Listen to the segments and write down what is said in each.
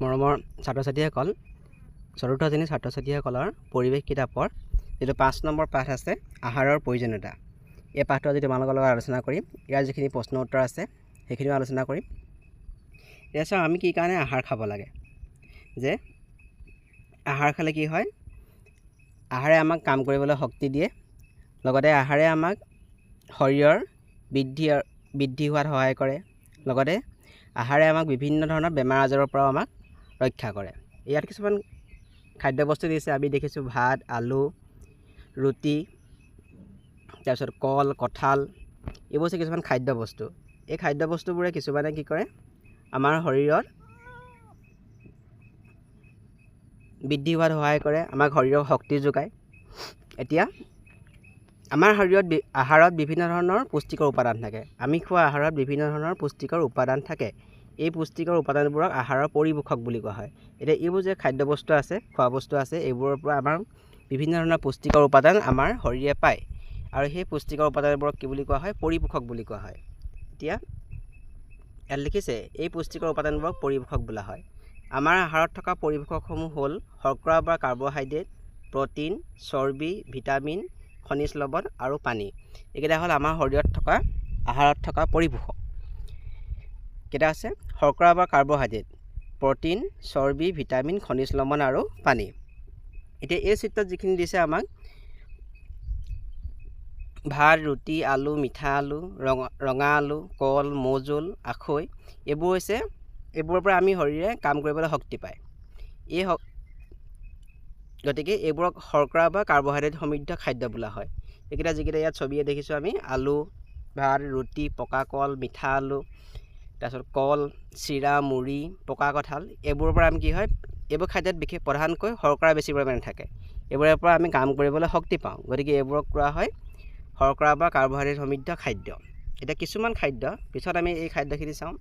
মৰমৰ ছাত্ৰ ছাত্ৰীসকল, চতুৰ্থ শ্ৰেণীৰ ছাত্ৰ ছাত্ৰীসকলৰ পৰিৱেশ কিতাপৰ যিটো 5 নম্বৰ পাঠ আছে আহাৰৰ প্ৰয়োজনীয়তা, এই পাঠটো আজি তোমালোকৰ লগত আলোচনা কৰিম। ইয়াৰ যিখিনি প্ৰশ্ন উত্তৰ আছে সেইখিনিও আলোচনা কৰিম। এতিয়া চাওঁ আমি কি কাৰণে আহাৰ খাব লাগে। যে আহাৰ খালে কি হয়, আহাৰে আমাক কাম কৰিবলৈ শক্তি দিয়ে, লগতে আহাৰে আমাক শৰীৰৰ বৃদ্ধি হোৱাত সহায় কৰে, লগতে আহাৰে আমাক বিভিন্ন ধৰণৰ বেমাৰ আজাৰৰ পৰাও আমাক ৰক্ষা কৰে। ইয়াত কিছুমান খাদ্যবস্তু দিছে, আমি দেখিছোঁ ভাত, আলু, ৰুটি, তাৰপিছত কল, কঁঠাল, এইবোৰ হৈছে কিছুমান খাদ্যবস্তু। এই খাদ্যবস্তুবোৰে কিছুমানে কি কৰে, আমাৰ শৰীৰত বৃদ্ধি হোৱাত সহায় কৰে, আমাক শৰীৰৰ শক্তি যোগায়। এতিয়া আমাৰ শৰীৰত আহাৰত বিভিন্ন ধৰণৰ পুষ্টিকৰ উপাদান থাকে। আমি খোৱা আহাৰত বিভিন্ন ধৰণৰ পুষ্টিকৰ উপাদান থাকে। এই পুষ্টিকৰ উপাদানবোৰক আহাৰৰ পৰিপোষক বুলি কোৱা হয়। এতিয়া এইবোৰ যে খাদ্যবস্তু আছে, খোৱা বস্তু আছে, এইবোৰৰ পৰা আমাৰ বিভিন্ন ধৰণৰ পুষ্টিকৰ উপাদান আমাৰ শৰীৰে পায়, আৰু সেই পুষ্টিকৰ উপাদানবোৰক কি বুলি কোৱা হয়, পৰিপোষক বুলি কোৱা হয়। এতিয়া ইয়াত লিখিছে এই পুষ্টিকৰ উপাদানবোৰক পৰিপোষক বোলা হয়। আমাৰ আহাৰত থকা পৰিপোষকসমূহ হ'ল শৰ্কৰা বা কাৰ্বহাইড্ৰেট, প্ৰ'টিন, চৰ্বি, ভিটামিন, খনিজ লৱণ আৰু পানী। এইকেইটা হ'ল আমাৰ শৰীৰত থকা আহাৰত থকা পৰিপোষক। কেইটা আছে? শৰ্কৰা বা কাৰ্বহাইড্ৰেট, প্ৰ'টিন, চৰ্বি, ভিটামিন, খনিজ লৱণ আৰু পানী। এতিয়া এই চিত্ৰত যিখিনি দিছে আমাক ভাত, ৰুটি, আলু, মিঠা আলু, ৰঙা আলু, কল, মৌজোল, আখৈ, এইবোৰৰ পৰা আমি শৰীৰে কাম কৰিবলৈ শক্তি পায়। গতিকে এইবোৰক শৰ্কৰা বা কাৰ্বহাইড্ৰেট সমৃদ্ধ খাদ্য বোলা হয়। এইকেইটা যিকেইটা ইয়াত ছবিয়ে দেখিছোঁ আমি, আলু, ভাত, ৰুটি, পকা কল, মিঠা আলু, তাৰপিছত কল, চিৰা, মুড়ি, পকা কঁঠাল, এইবোৰৰ পৰা আমি কি হয়, এইবোৰ খাদ্যত বিশেষ প্ৰধানকৈ শৰ্কৰা বেছি পৰিমাণে থাকে। এইবোৰৰ পৰা আমি কাম কৰিবলৈ শক্তি পাওঁ। গতিকে এইবোৰক কোৱা হয় শৰ্কৰা বা কাৰ্বহাইড্ৰেট সমৃদ্ধ খাদ্য। এতিয়া কিছুমান খাদ্য, পিছত আমি এই খাদ্যখিনি চাওঁ।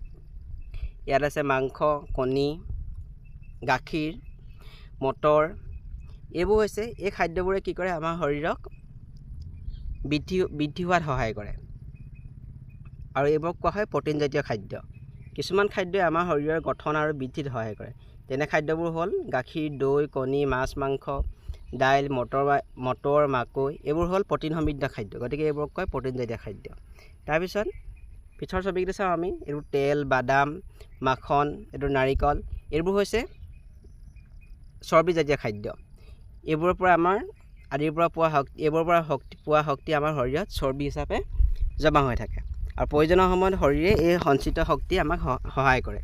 ইয়াত আছে মাংস, কণী, গাখীৰ, মটৰ, এইবোৰ হৈছে এই খাদ্যবোৰে কি কৰে, আমাৰ শৰীৰক বৃদ্ধি হোৱাত সহায় কৰে, আৰু এইবোৰক কোৱা হয় প্ৰ'টিনজাতীয় খাদ্য। কিছুমান খাদ্যই আমাৰ শৰীৰৰ গঠন আৰু বৃদ্ধিত সহায় কৰে। তেনে খাদ্যবোৰ হ'ল গাখীৰ, দৈ, কণী, মাছ, মাংস, দাইল, মটৰ, মাকৈ, এইবোৰ হ'ল প্ৰ'টিন সমৃদ্ধ খাদ্য। গতিকে এইবোৰক কয় প্ৰ'টিনজাতীয় খাদ্য। তাৰপিছত পিছৰ ছবিকেইটা চাওঁ আমি, এইবোৰ তেল, বাদাম, মাখন, এইটো নাৰিকল, এইবোৰ হৈছে চৰ্বিজাতীয় খাদ্য। এইবোৰৰ পৰা পোৱা শক্তি আমাৰ শৰীৰত চৰ্বি হিচাপে জমা হৈ থাকে, আৰু প্ৰয়োজনীয় সময়ত শৰীৰে এই সঞ্চিত শক্তি আমাক সহায় কৰে।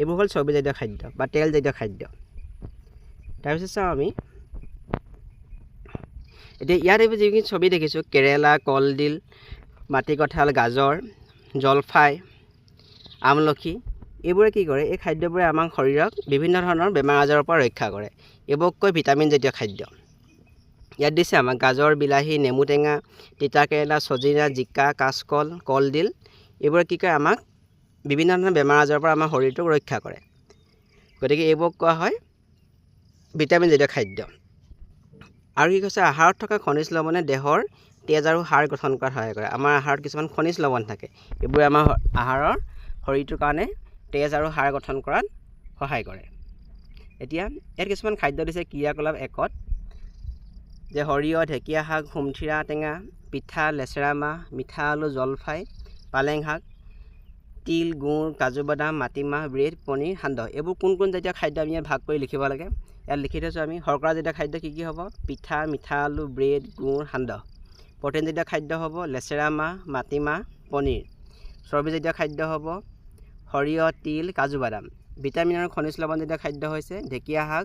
এইবোৰ হ'ল চৰ্বিজাতীয় খাদ্য বা তেলজাতীয় খাদ্য। তাৰপিছত চাওঁ আমি, এতিয়া ইয়াত এইবোৰ যিখিনি ছবি দেখিছোঁ, কেৰেলা, কলডিল, মাটিকঁঠাল, গাজৰ, জলফাই, আমলখি, এইবোৰে কি কৰে, এই খাদ্যবোৰে আমাক শৰীৰক বিভিন্ন ধৰণৰ বেমাৰ আজাৰৰ পৰা ৰক্ষা কৰে। এইবোৰক কয় ভিটামিনজাতীয় খাদ্য। ইয়াত দিছে আমাক গাজৰ, বিলাহী, নেমু টেঙা, তিতা কেৰেলা, ছজিনা, জিকা, কাচকল, কলডিল, এইবোৰে কি কৰে, আমাক বিভিন্ন ধৰণৰ বেমাৰ আজাৰৰ পৰা আমাৰ শৰীৰটোক ৰক্ষা কৰে। গতিকে এইবোৰক কোৱা হয় ভিটামিনজাতীয় খাদ্য। আৰু কি কৈছে, আহাৰত থকা খনিজ লৱণে দেহৰ তেজ আৰু হাড় গঠন কৰাত সহায় কৰে। আমাৰ আহাৰত কিছুমান খনিজ লৱণ থাকে, এইবোৰে আমাৰ আহাৰৰ শৰীৰটোৰ কাৰণে তেজ আৰু হাড় গঠন কৰাত সহায় কৰে। এতিয়া ইয়াত কিছুমান খাদ্য দিছে ক্ৰিয়াকলাপ 1ত, যে সৰিয়হ, ঢেকীয়া শাক, সুমথিৰা টেঙা, পিঠা, লেচেৰা মাহ, মিঠা আলু, জলফাই, পালেং শাক, তিল, গুড়, কাজু বাদাম, মাটিমাহ, ব্ৰেড, পনীৰ, সান্দহ, এইবোৰ কোন কোন জাতীয় খাদ্য আমি ইয়াত ভাগ কৰি লিখিব লাগে। ইয়াত লিখি থৈছোঁ আমি। শৰ্কৰা জাতীয় খাদ্য কি কি হ'ব? পিঠা, মিঠা আলু, ব্ৰেড, গুড়, সান্দহ। প্ৰ'টিনজাতীয় খাদ্য হ'ব লেচেৰা মাহ, মাটিমাহ, পনীৰ। চৰ্বিজাতীয় খাদ্য হ'ব সৰিয়হ, তিল, কাজু বাদাম। ভিটামিন আৰু খনিজ লৱণজাতীয় খাদ্য হৈছে ঢেকীয়া শাক,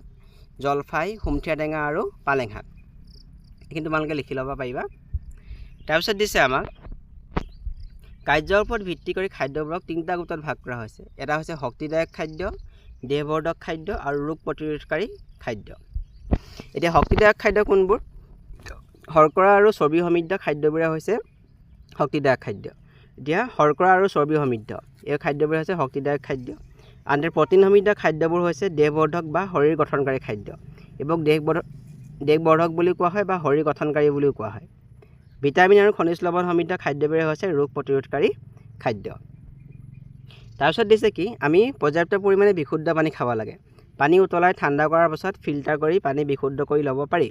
জলফাই, সুমথিৰা টেঙা আৰু পালেং শাক। এইখিনি তোমালোকে লিখি ল'ব পাৰিবা। তাৰপিছত দিছে আমাক কাৰ্যৰ ওপৰত ভিত্তি কৰি খাদ্যবোৰক 3টা গোটত ভাগ কৰা হৈছে। এটা হৈছে শক্তিদায়ক খাদ্য, দেহবৰ্ধক খাদ্য আৰু ৰোগ প্ৰতিৰোধকাৰী খাদ্য। এতিয়া শক্তিদায়ক খাদ্য কোনবোৰ? শৰ্কৰা আৰু চৰ্বি সমৃদ্ধ খাদ্যবোৰে হৈছে শক্তিদায়ক খাদ্য। এতিয়া শৰ্কৰা আৰু চৰ্বি সমৃদ্ধ এই খাদ্যবোৰ হৈছে শক্তিদায়ক খাদ্য। আনহাতে প্ৰ'টিন সমৃদ্ধ খাদ্যবোৰ হৈছে দেহবৰ্ধক বা শৰীৰ গঠনকাৰী খাদ্য। এইবোৰক দেহবৰ্ধক বুলি কোৱা হয় বা শৰীৰ গঠনকাৰী বুলিও কোৱা হয়। ভিটামিন আৰু খনিজ লৱণ সমৃদ্ধ খাদ্যবোৰে হৈছে ৰোগ প্ৰতিৰোধকাৰী খাদ্য। তাৰপিছত দিছে কি, আমি পৰ্যাপ্ত পৰিমাণে বিশুদ্ধ পানী খাব লাগে। পানী উতলাই ঠাণ্ডা কৰাৰ পাছত ফিল্টাৰ কৰি পানী বিশুদ্ধ কৰি ল'ব পাৰি।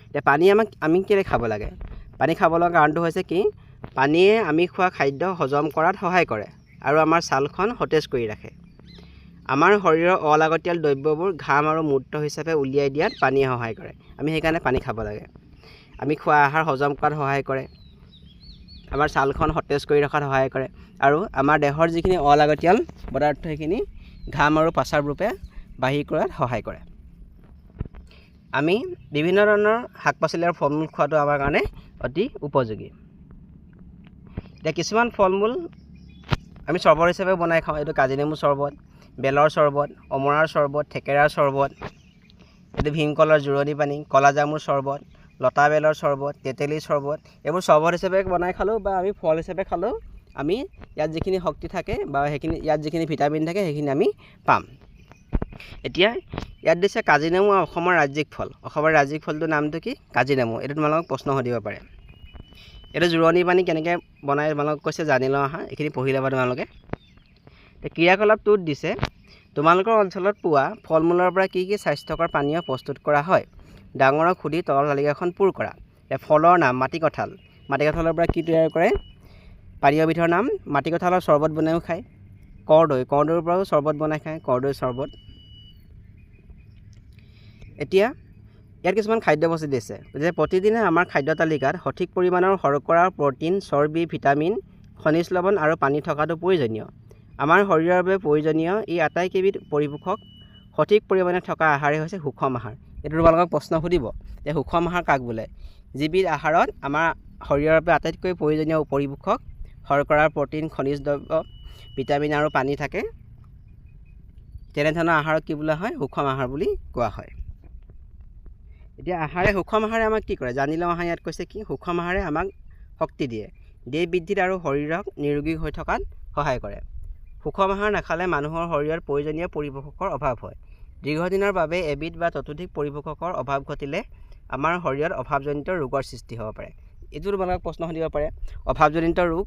এতিয়া পানী আমি কেলৈ খাব লাগে? পানী খাব লগা কাৰণটো হৈছে কি, পানীয়ে আমি খোৱা খাদ্য হজম কৰাত সহায় কৰে আৰু আমাৰ ছালখন সতেজ কৰি ৰাখে। আমাৰ শৰীৰৰ অলাগতিয়াল দ্ৰব্যবোৰ ঘাম আৰু মূত্ৰ হিচাপে উলিয়াই দিয়াত পানীয়ে সহায় কৰে। আমি সেইকাৰণে পানী খাব লাগে। আমি খোৱা আহাৰ হজম কৰাত সহায় কৰে, আমাৰ ছালখন সতেজ কৰি ৰখাত সহায় কৰে আৰু আমাৰ দেহৰ যিখিনি অলাগতিয়াল পদাৰ্থ সেইখিনি ঘাম আৰু প্ৰস্ৰাৱ ৰূপে বাহিৰ কৰাত সহায় কৰে। আমি বিভিন্ন ধৰণৰ শাক পাচলি আৰু ফল মূল খোৱাটো আমাৰ কাৰণে অতি উপযোগী। এতিয়া কিছুমান ফল মূল আমি চৰ্বত হিচাপে বনাই খাওঁ। এইটো কাজি নেমু চৰ্বত, বেলৰ চৰ্বত, অমৰাৰ চৰ্বত, থেকেৰাৰ চৰ্বত, এইটো ভীমকলৰ জোৰণি পানী, কলা জামুৰ চৰ্বত, লতা বেলৰ চৰ্বত, তেতেলীৰ চৰ্বত, এইবোৰ চৰ্বত হিচাপে বনাই খালেও বা আমি ফল হিচাপে খালেও আমি ইয়াত যিখিনি শক্তি থাকে বা সেইখিনি ইয়াত যিখিনি ভিটামিন থাকে সেইখিনি আমি পাম। এতিয়া ইয়াত দিছে কাজি নেমু অসমৰ ৰাজ্যিক ফল। অসমৰ ৰাজ্যিক ফলটোৰ নামটো কি? কাজি নেমু। এইটো তোমালোকক প্ৰশ্ন সুধিব পাৰে। এইটো জোৰণি পানী কেনেকৈ বনাই তোমালোকক কৈছে জানি লওঁ আহা, এইখিনি পঢ়ি ল'বা তোমালোকে। ক্ৰিয়াকলাপটোত দিছে তোমালোকৰ অঞ্চলত পোৱা ফল মূলৰ পৰা কি কি স্বাস্থ্যকৰ পানীয় প্ৰস্তুত কৰা হয়? ডাঙৰক সুধি তলৰ তালিকাখন পূৰ কৰা। ফলৰ নাম মাটিকঁঠাল। মাটিকঁঠালৰ পৰা কি তৈয়াৰ কৰে? পানীয়বিধৰ নাম মাটিকঁঠালৰ চৰ্বত বনাইও খায়। কৰ্দৈ, কৰ্দৈৰ পৰাও চৰ্বত বনাই খায়, কৰ্দৈ চৰ্বত। এতিয়া ইয়াত কিছুমান খাদ্যবস্তু দিছে যে প্ৰতিদিনে আমাৰ খাদ্য তালিকাত সঠিক পৰিমাণৰ শৰ্কৰা, প্ৰ'টিন, চৰ্বি, ভিটামিন, খনিজ লৱণ আৰু পানী থকাটো প্ৰয়োজনীয়। আমাৰ শৰীৰৰ বাবে প্ৰয়োজনীয় এই আটাইকেইবিধ পৰিপোষক সঠিক পৰিমাণে থকা আহাৰেই হৈছে সুষম আহাৰ। এইটো তোমালোকক প্ৰশ্ন সুধিব যে সুষম আহাৰ কাক বোলে? যিবিধ আহাৰত আমাৰ শৰীৰৰ বাবে আটাইতকৈ প্ৰয়োজনীয় পৰিপোষক শৰ্কৰা, প্ৰ'টিন, খনিজ দ্ৰব্য, ভিটামিন আৰু পানী থাকে, তেনেধৰণৰ আহাৰক কি বোলা হয়? সুষম আহাৰ বুলি কোৱা হয়। এতিয়া সুষম আহাৰে আমাক কি কৰে জানি লওঁ আহা। ইয়াত কৈছে কি? সুষম আহাৰে আমাক শক্তি দিয়ে, দেহ বৃদ্ধিত আৰু শৰীৰক নিৰোগী হৈ থকাত সহায় কৰে। সুষম আহাৰ নাখালে মানুহৰ শৰীৰত প্ৰয়োজনীয় পৰিপোষকৰ অভাৱ হয়। দীৰ্ঘদিনৰ বাবে এবিধ বা ততোধিক পৰিপোষকৰ অভাৱ ঘটিলে আমাৰ শৰীৰত অভাৱজনিত ৰোগৰ সৃষ্টি হ'ব পাৰে। এইটো তোমালোকক প্ৰশ্ন সুধিব পাৰে, অভাৱজনিত ৰোগ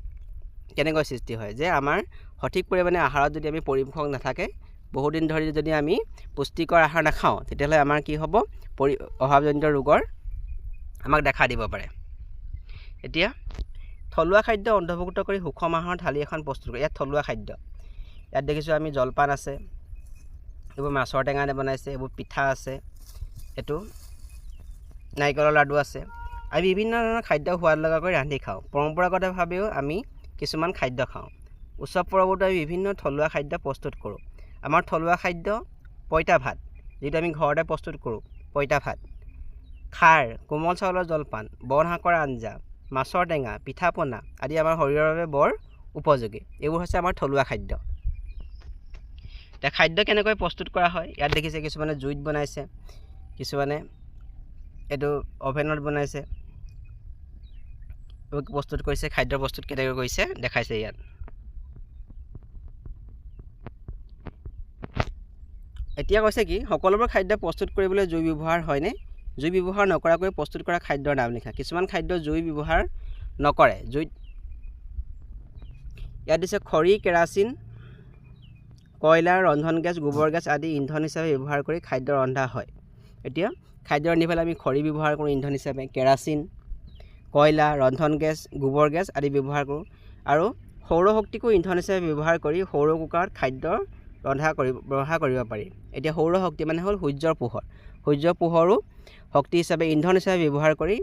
কেনেকৈ সৃষ্টি হয়? যে আমাৰ সঠিক পৰিমাণে আহাৰত যদি আমি পৰিপোষক নাথাকে, বহুদিন ধৰি যদি আমি পুষ্টিকৰ আহাৰ নাখাওঁ, তেতিয়াহ'লে আমাৰ কি হ'ব? অভাৱজনিত ৰোগৰ আমাক দেখা দিব পাৰে। এতিয়া থলুৱা খাদ্য অন্তৰ্ভুক্ত কৰি সুষম আহাৰৰ থালি এখন প্ৰস্তুত কৰে। ইয়াত থলুৱা খাদ্য, ইয়াত দেখিছোঁ আমি জলপান আছে, এইবোৰ মাছৰ টেঙাৰে বনাইছে, এইবোৰ পিঠা আছে, এইটো নাৰিকলৰ লাডু আছে। আমি বিভিন্ন ধৰণৰ খাদ্য সোৱাদ লগাকৈ ৰান্ধি খাওঁ। পৰম্পৰাগতভাৱেও আমি কিছুমান খাদ্য খাওঁ। উৎসৱ পৰ্বতো আমি বিভিন্ন থলুৱা খাদ্য প্ৰস্তুত কৰোঁ। আমাৰ থলুৱা খাদ্য পঁইতা ভাত, যিটো আমি ঘৰতে প্ৰস্তুত কৰোঁ, পঁইতা ভাত, খাৰ, কোমল চাউলৰ জলপান, বন শাকৰ আঞ্জা, মাছৰ টেঙা, পিঠা পনা আদি আমাৰ শৰীৰৰ বাবে বৰ উপযোগী। এইবোৰ হৈছে আমাৰ থলুৱা খাদ্য। এতিয়া খাদ্য কেনেকৈ প্ৰস্তুত কৰা হয়? ইয়াত দেখিছে কিছুমানে জুইত বনাইছে, কিছুমানে এইটো অভেনত বনাইছে, প্ৰস্তুত কৰিছে। খাদ্য প্ৰস্তুত কেনেকৈ কৰিছে দেখাইছে ইয়াত। এতিয়া কৈছে কি? সকলোবোৰ খাদ্য প্ৰস্তুত কৰিবলৈ জুই ব্যৱহাৰ হয়নে? জুই ব্যৱহাৰ নকৰাকৈ প্ৰস্তুত কৰা খাদ্যৰ নাম লিখা। কিছুমান খাদ্য জুই ব্যৱহাৰ নকৰে। ইয়াত দিছে খৰি, কেৰাচিন, কয়লা, ৰন্ধন গেছ, গোবৰ গেছ আদি ইন্ধন হিচাপে ব্যৱহাৰ কৰি খাদ্য ৰন্ধা হয়। এতিয়া খাদ্য ৰান্ধিবলৈ আমি খৰি ব্যৱহাৰ কৰোঁ ইন্ধন হিচাপে, কেৰাচিন, কয়লা, ৰন্ধন গেছ, গোবৰ গেছ আদি ব্যৱহাৰ কৰোঁ আৰু সৌৰশক্তিকো ইন্ধন হিচাপে ব্যৱহাৰ কৰি সৌৰ কুকাৰত খাদ্য ৰন্ধা কৰিব পাৰি। এতিয়া সৌৰ শক্তি মানে হ'ল সূৰ্যৰ পোহৰ। সূৰ্যৰ পোহৰো শক্তি হিচাপে ইন্ধন হিচাপে ব্যৱহাৰ কৰি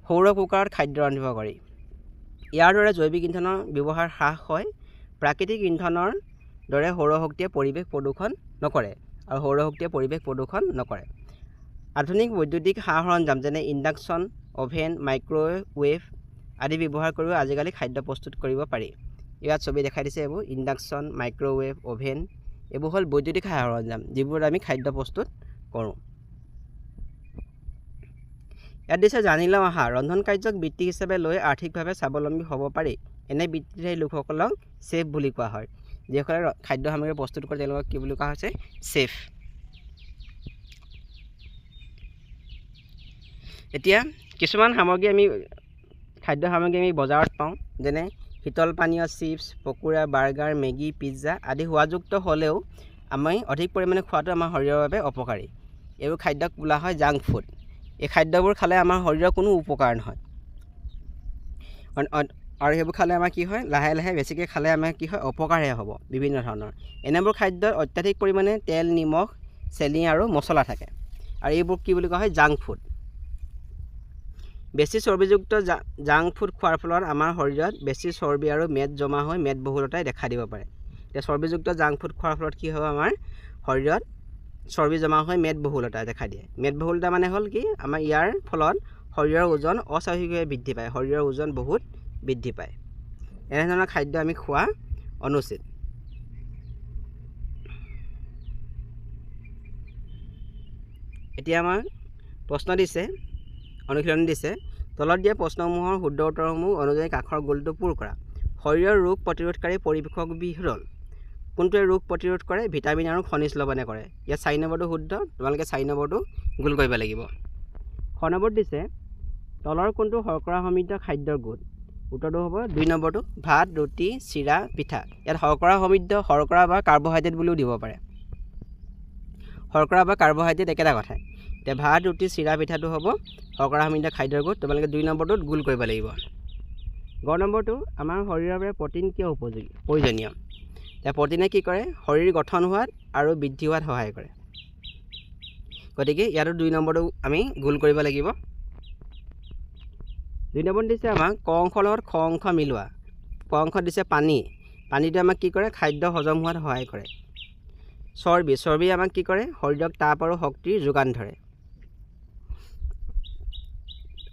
সৌৰ কুকাৰত খাদ্য ৰান্ধিব পাৰি। ইয়াৰ দৰে জৈৱিক ইন্ধনৰ ব্যৱহাৰ হ্ৰাস হয়। প্ৰাকৃতিক ইন্ধনৰ দৰে সৌৰশক্তিয়ে পৰিৱেশ প্ৰদূষণ নকৰে আৰু সৌৰশক্তিয়ে পৰিৱেশ প্ৰদূষণ নকৰে। আধুনিক বৈদ্যুতিক সা সৰঞ্জাম যেনে ইণ্ডাকশ্যন, অভেন, মাইক্ৰ'ৱেভ আদি ব্যৱহাৰ কৰিও আজিকালি খাদ্য প্ৰস্তুত কৰিব পাৰি। ইয়াত ছবি দেখাই দিছে, এইবোৰ ইণ্ডাকশ্যন, মাইক্ৰ'ৱেভ, অভেন, এইবোৰ হ'ল বৈদ্যুতিক সা সৰঞ্জাম যিবোৰত আমি খাদ্য প্ৰস্তুত কৰোঁ। ইয়াত দিছে জানি লওঁ আহা। ৰন্ধন কাৰ্যক বৃত্তি হিচাপে লৈ আৰ্থিকভাৱে স্বাৱলম্বী হ'ব পাৰি। এনে বৃত্তিধাৰী লোকসকলক চেফ বুলি কোৱা হয়। যিসকলে খাদ্য সামগ্ৰী প্ৰস্তুত কৰে তেওঁলোকক কি বুলি কোৱা হৈছে? চেফ। এতিয়া কিছুমান খাদ্য সামগ্ৰী আমি বজাৰত পাওঁ, যেনে শীতল পানীয়, chips, pakora, burger, Maggi, pizza আদি সোৱাদযুক্ত হ'লেও আমি অধিক পৰিমাণে খোৱাটো আমাৰ শৰীৰৰ বাবে অপকাৰী। এইবোৰ খাদ্যক বোলা হয় জাংক ফুড। এই খাদ্যবোৰ খালে আমাৰ শৰীৰৰ কোনো উপকাৰ নহয়, আৰু সেইবোৰ খালে আমাৰ কি হয়, লাহে লাহে বেছিকৈ খালে আমাৰ কি হয়, অপকাৰহে হ'ব বিভিন্ন ধৰণৰ। এনেবোৰ খাদ্যত অত্যাধিক পৰিমাণে তেল, নিমখ, চেনি আৰু মছলা থাকে, আৰু এইবোৰ কি বুলি কোৱা হয়, জাংক ফুড। বেছি চৰ্বিযুক্ত জাংক ফুড খোৱাৰ ফলত আমাৰ শৰীৰত বেছি চৰ্বি আৰু মেদ জমা হৈ মেদবহুলতাই দেখা দিব পাৰে। এতিয়া চৰ্বিযুক্ত জাংক ফুড খোৱাৰ ফলত কি হ'ব, আমাৰ শৰীৰত চৰ্বি জমা হৈ মেদবহুলতা দেখা দিয়ে। মেদবহুলতা মানে হ'ল কি, আমাৰ ইয়াৰ ফলত শৰীৰৰ ওজন অস্বাভাৱিকভাৱে বৃদ্ধি পায়, শৰীৰৰ ওজন বহুত বৃদ্ধি পায়। এনেধৰণৰ খাদ্য আমি খোৱা অনুচিত। এতিয়া আমাৰ প্ৰশ্ন দিছে, অনুশীলনী দিছে, তলত দিয়া প্ৰশ্নসমূহৰ শুদ্ধ উত্তৰসমূহ অনুযায়ী কাষৰ গোলটো পূৰ কৰা। শৰীৰৰ ৰোগ প্ৰতিৰোধকাৰী পৰিপোষকবিধ হ'ল, কোনটোৱে ৰোগ প্ৰতিৰোধ কৰে? ভিটামিন আৰু খনিজ লৱণে কৰে। ইয়াত 4 নম্বৰটো শুদ্ধ, তোমালোকে 4 নম্বৰটো গোল কৰিব লাগিব। খ নম্বৰত দিছে, তলৰ কোনটো শৰ্কৰা সমৃদ্ধ খাদ্যৰ গোট? উত্তৰটো হ'ব 2 নম্বৰটো, ভাত, ৰুটি, চিৰা, পিঠা। ইয়াত শৰ্কৰা সমৃদ্ধ, শৰ্কৰা বা কাৰ্বহাইড্ৰেট বুলিও দিব পাৰে। শৰ্কৰা বা কাৰ্বহাইড্ৰেট একেটা কথাই। এতিয়া ভাত, ৰুটি, চিৰা, পিঠাটো হ'ব শৰ্কৰা সমৃদ্ধ খাদ্যৰ গোট, তোমালোকে 2 নম্বৰটোত গোল কৰিব লাগিব। গ নম্বৰটো, আমাৰ শৰীৰৰ বাবে প্ৰ'টিন কিয় প্ৰয়োজনীয়? এতিয়া প্ৰ'টিনে কি কৰে? শৰীৰ গঠন হোৱাত আৰু বৃদ্ধি হোৱাত সহায় কৰে। গতিকে ইয়াতো 2 নম্বৰটো আমি গোল কৰিব লাগিব। 2 নম্বৰ দিছে আমাক ক অংশৰ লগত খ অংশ মিলোৱা। ক অংশত দিছে পানী। পানীটোৱে আমাক কি কৰে? খাদ্য হজম হোৱাত সহায় কৰে। চৰ্বি আমাক কি কৰে? শৰীৰক তাপ আৰু শক্তিৰ যোগান ধৰে।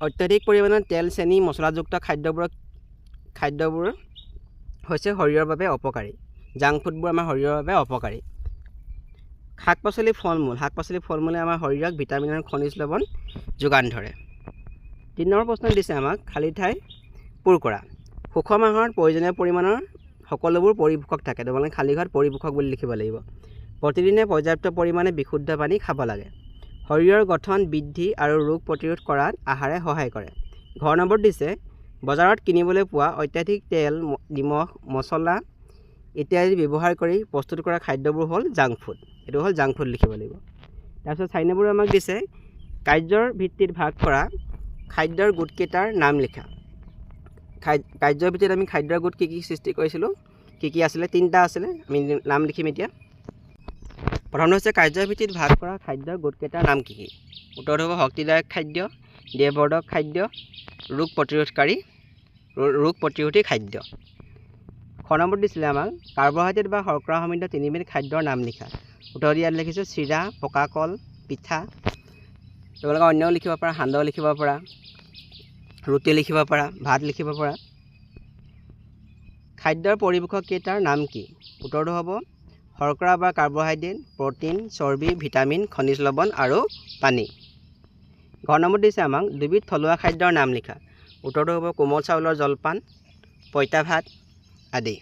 অত্যাধিক পৰিমাণৰ তেল, চেনি, মছলাযুক্ত খাদ্যবোৰ হৈছে শৰীৰৰ বাবে অপকাৰী। জাংক ফুডবোৰ আমাৰ শৰীৰৰ বাবে অপকাৰী। শাক পাচলি, ফল মূলে আমাৰ শৰীৰক ভিটামিন আৰু খনিজ লৱণ যোগান ধৰে। 3 নম্বৰ প্ৰশ্ন দিছে আমাক খালী ঠাই পূৰ কৰা। সুষম আহাৰত প্ৰয়োজনীয় পৰিমাণৰ সকলোবোৰ পৰিপোষক থাকে, তোমালোকে খালী ঘৰত পৰিপোষক বুলি লিখিব লাগিব। প্ৰতিদিনে পৰ্যাপ্ত পৰিমাণে বিশুদ্ধ পানী খাব লাগে। শৰীৰৰ গঠন, বৃদ্ধি আৰু ৰোগ প্ৰতিৰোধ কৰাত আহাৰে সহায় কৰে। ঘ নম্বৰ দিছে, বজাৰত কিনিবলৈ পোৱা অত্যাধিক তেল, নিমখ, মছলা ইত্যাদি ব্যৱহাৰ কৰি প্ৰস্তুত কৰা খাদ্যবোৰ হ'ল জাংক ফুড। এইটো হ'ল জাংক ফুড লিখিব লাগিব। তাৰপিছত 4 নম্বৰ আমাক দিছে, কাৰ্যৰ ভিত্তিত ভাগ কৰা খাদ্যৰ গোটকেইটাৰ নাম লিখা। কাৰ্যৰ ভিত্তিত আমি খাদ্যৰ গোট কি সৃষ্টি কৰিছিলোঁ, কি আছিলে? 3টা আছিলে, আমি নাম লিখিম এতিয়া। প্ৰথমটো হৈছে কাৰ্যৰ ভিত্তিত ভাগ কৰা খাদ্যৰ গোটকেইটাৰ নাম কি? উত্তৰটো হ'ব শক্তিদায়ক খাদ্য, দেহবৰ্ধক খাদ্য, ৰোগ প্ৰতিৰোধী খাদ্য। খ নম্বৰ দিছিলে আমাক কাৰ্বহাইড্ৰেট বা শৰ্কৰা সমৃদ্ধ 3বিধ খাদ্যৰ নাম লিখা। উত্তৰ ইয়াত লিখিছোঁ চিৰা, পকা কল, পিঠা। তোমালোকে অন্যও লিখিব পাৰা, সান্দহ লিখিব পাৰা, ৰুটি লিখিব পাৰা, ভাত লিখিব পাৰা। খাদ্যৰ পৰিপোষক কেইটাৰ নাম কি? উত্তৰটো হ'ব শৰ্কৰা বা কাৰ্বহাইড্ৰেট, প্ৰ'টিন, চৰ্বি, ভিটামিন, খনিজ লৱণ আৰু পানী। ঘ নম্বৰ দিছে আমাক 2বিধ থলুৱা খাদ্যৰ নাম লিখা। উত্তৰটো হ'ব কোমল চাউলৰ জলপান, পঁইতা ভাত আদি।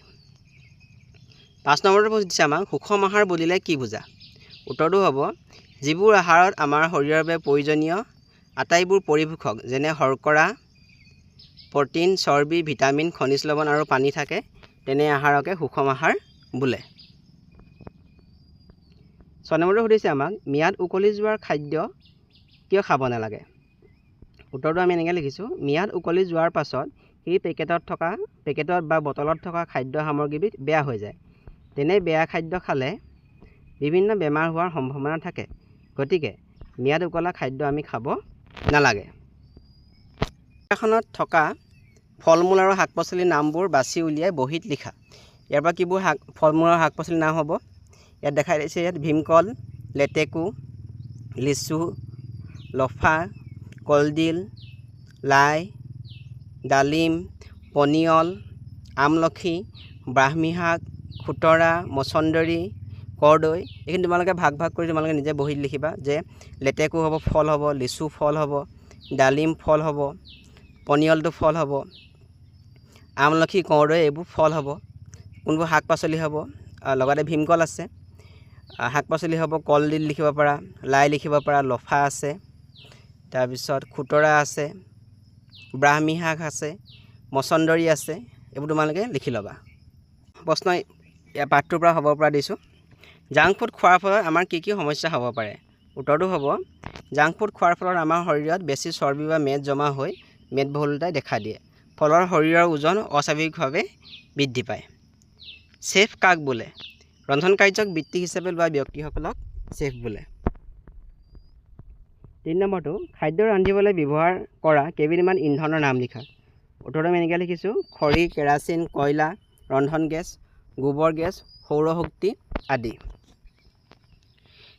5 নম্বৰটো দিছে আমাক সুষম আহাৰ বুলিলে কি বুজা? উত্তৰটো হ'ব যিবোৰ আহাৰত আমাৰ শৰীৰৰ বাবে প্ৰয়োজনীয় আটাইবোৰ পৰিপোষক যেনে শৰ্কৰা, প্ৰ'টিন, চৰ্বি, ভিটামিন, খনিজ লৱণ আৰু পানী থাকে, তেনে আহাৰকে সুষম আহাৰ বোলে। 6 নম্বৰটো সুধিছে আমাক ম্যাদ উকলি যোৱাৰ খাদ্য কিয় খাব নালাগে? উত্তৰটো আমি এনেকৈ লিখিছোঁ, ম্যাদ উকলি যোৱাৰ পাছত সেই পেকেটত বা বটলত থকা খাদ্য সামগ্ৰীবিধ বেয়া হৈ যায়। তেনে বেয়া খাদ্য খালে বিভিন্ন বেমাৰ হোৱাৰ সম্ভাৱনা থাকে। গতিকে ম্যাদ উকলা খাদ্য আমি খাব নালাগে। এখনত থকা ফল মূল আৰু শাক পাচলিৰ নামবোৰ বাছি উলিয়াই বহীত লিখা। ইয়াৰ পৰা কিবোৰ ফল মূল আৰু শাক পাচলিৰ নাম হ'ব? ইয়াত দেখাই দিছে, ইয়াত ভীমকল, লেটেকু, লিচু, লফা, কলডিল, লাই, ডালিম, পনিয়ল, আমলখি, ব্ৰাহ্মী শাক, খুতৰা, মছন্দৰী, কৰ্দৈ। এইখিনি তোমালোকে ভাগ কৰি তোমালোকে নিজে বহীত লিখিবা যে লেটেকু হ'ব ফল হ'ব, লিচু ফল হ'ব, ডালিম ফল হ'ব, পনিয়লটো ফল হ'ব, আমলখি, কৰ্দৈ এইবোৰ ফল হ'ব। কোনবোৰ শাক পাচলি হ'ব? লগতে ভীমকল আছে, শাক পাচলি হ'ব কলডিল লিখিব পাৰা, লাই লিখিব পাৰা, লফা আছে, তাৰপিছত খুতৰা আছে, ব্ৰাহ্মী শাক আছে, মছন্দৰী আছে, এইবোৰ তোমালোকে লিখি ল'বা। প্ৰশ্ন ইয়াৰ পাঠটোৰ পৰা হ'ব পৰা দিছোঁ। জাংক ফুড খোৱাৰ ফলত আমাৰ কি কি সমস্যা হ'ব পাৰে? উত্তৰটো হ'ব জাংক ফুড খোৱাৰ ফলত আমাৰ শৰীৰত বেছি চৰ্বি বা মেদ জমা হৈ মেদবহুলতাই দেখা দিয়ে। ফলত শৰীৰৰ ওজন অস্বাভাৱিকভাৱে বৃদ্ধি পায়। চেফ কাক বোলে? ৰন্ধন কাৰ্যক বৃত্তি হিচাপে লোৱা ব্যক্তিসকলক চেফ বোলে। 3 নম্বৰটো খাদ্য ৰান্ধিবলৈ ব্যৱহাৰ কৰা কেইবিধমান ইন্ধনৰ নাম লিখা। উত্তৰটো আমি এনেকৈ লিখিছোঁ খৰি, কেৰাচিন, কয়লা, ৰন্ধন গেছ, গোবৰ গেছ, সৌৰশক্তি আদি।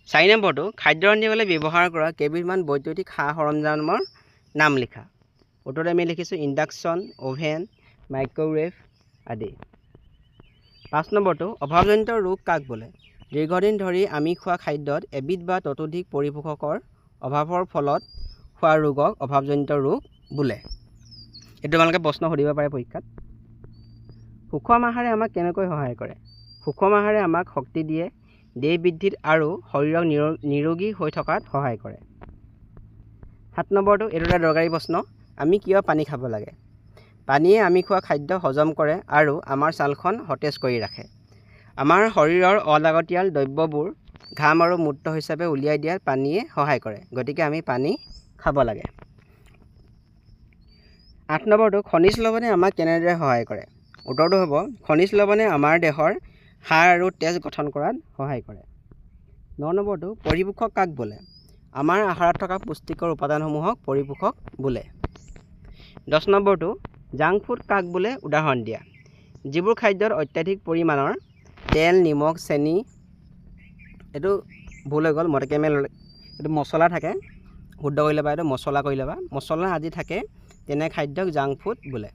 4 নম্বৰটো খাদ্য ৰান্ধিবলৈ ব্যৱহাৰ কৰা কেইবিধমান বৈদ্যুতিক সা সৰঞ্জামৰ নাম লিখা। উত্তৰটো আমি লিখিছোঁ ইণ্ডাকশ্যন, অ'ভেন, মাইক্ৰ'ৱেভ আদি। 5 নম্বৰটো অভাৱজনিত ৰোগ কাক বোলে? দীৰ্ঘদিন ধৰি আমি খোৱা খাদ্যত এবিধ বা ততোধিক পৰিপোষকৰ অভাৱৰ ফলত হোৱা ৰোগক অভাৱজনিত ৰোগ বোলে। এইটো তোমালোকে প্ৰশ্ন সুধিব পাৰে পৰীক্ষাত। সুষম আহাৰে আমাক কেনেকৈ সহায় কৰে? সুষম আহাৰে আমাক শক্তি দিয়ে, দেহ বৃদ্ধিত আৰু শৰীৰক নিৰোগী হৈ থকাত সহায় কৰে। 7 নম্বৰটো এইটো এটা দৰকাৰী প্ৰশ্ন। আমি কিয় পানী খাব লাগে? পানীয়ে আমি খোৱা খাদ্য হজম কৰে আৰু আমাৰ ছালখন সতেজ কৰি ৰাখে। আমাৰ শৰীৰৰ অলাগতিয়াল দ্ৰব্যবোৰ ঘাম আৰু মূত্ৰ হিচাপে উলিয়াই দিয়াত পানীয়ে সহায় কৰে। গতিকে আমি পানী খাব লাগে। 8 নম্বৰটো খনিজ লৱণে আমাক কেনেদৰে সহায় কৰে? উত্তৰটো হ'ব খনিজ লৱণে আমাৰ দেহৰ হাড় আৰু তেজ গঠন কৰাত সহায় কৰে। 9 নম্বৰটো পৰিপোষক কাক বোলে? আমাৰ আহাৰত থকা পুষ্টিকৰ উপাদানসমূহক পৰিপোষক বোলে। 10 নম্বৰটো জাংক ফুড কাক বোলে উদাহৰণ দিয়া। যিবোৰ খাদ্যত অত্যাধিক পৰিমাণৰ তেল, নিমখ, চেনি, এইটো ভুল হৈ গ'ল, এইটো মছলা থাকে, শুদ্ধ কৰি ল'বা, এইটো মছলা কৰি ল'বা, মছলা আদি থাকে তেনে খাদ্যক জাংক ফুড বোলে।